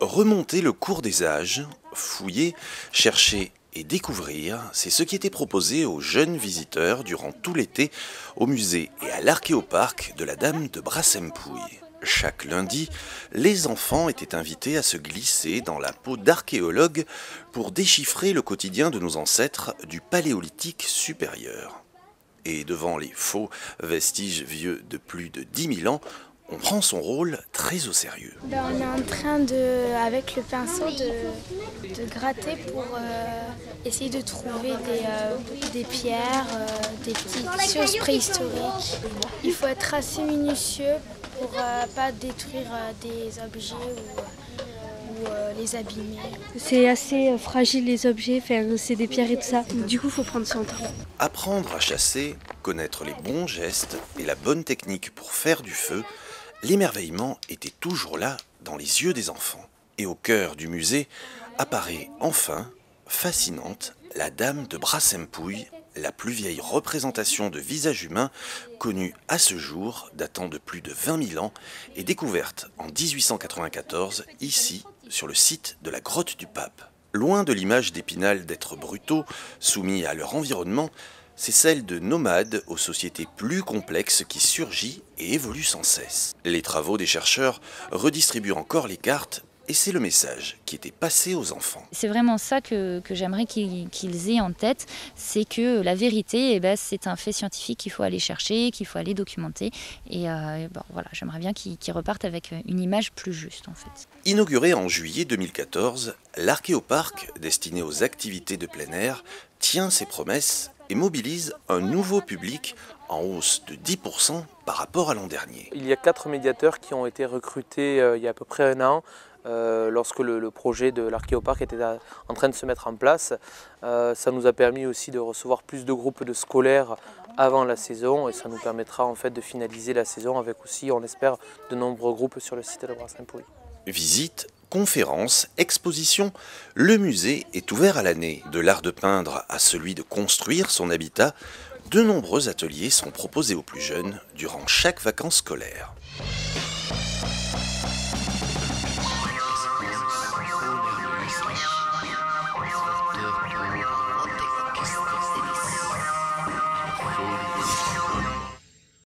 Remonter le cours des âges, fouiller, chercher et découvrir, c'est ce qui était proposé aux jeunes visiteurs durant tout l'été au musée et à l'archéoparc de la Dame de Brassempouy. Chaque lundi, les enfants étaient invités à se glisser dans la peau d'archéologues pour déchiffrer le quotidien de nos ancêtres du Paléolithique supérieur. Et devant les faux vestiges vieux de plus de 10 000 ans, on prend son rôle très au sérieux. On est en train avec le pinceau de gratter pour essayer de trouver des pierres, des petites choses préhistoriques. Il faut être assez minutieux pour pas détruire des objets ou les abîmer. C'est assez fragile les objets, c'est des pierres et tout ça. Du coup, il faut prendre son temps. Apprendre à chasser, connaître les bons gestes et la bonne technique pour faire du feu, l'émerveillement était toujours là dans les yeux des enfants. Et au cœur du musée apparaît enfin, fascinante, la Dame de Brassempouy, la plus vieille représentation de visage humain connue à ce jour, datant de plus de 20 000 ans et découverte en 1894 ici, sur le site de la grotte du Pape. Loin de l'image d'Épinal d'êtres brutaux, soumis à leur environnement, c'est celle de nomades aux sociétés plus complexes qui surgit et évolue sans cesse. Les travaux des chercheurs redistribuent encore les cartes et c'est le message qui était passé aux enfants. C'est vraiment ça que j'aimerais qu'ils aient en tête, c'est que la vérité, c'est un fait scientifique qu'il faut aller chercher, qu'il faut aller documenter. Et voilà, j'aimerais bien qu'ils repartent avec une image plus juste en fait. Inauguré en juillet 2014, l'archéoparc, destiné aux activités de plein air, tient ses promesses et mobilise un nouveau public en hausse de 10% par rapport à l'an dernier. Il y a 4 médiateurs qui ont été recrutés il y a à peu près un an. Lorsque le projet de l'archéoparc était en train de se mettre en place. Ça nous a permis aussi de recevoir plus de groupes de scolaires avant la saison et ça nous permettra en fait de finaliser la saison avec aussi, on espère, de nombreux groupes sur le site de Brassempouy. Visites, conférences, expositions, le musée est ouvert à l'année. De l'art de peindre à celui de construire son habitat, de nombreux ateliers sont proposés aux plus jeunes durant chaque vacances scolaires.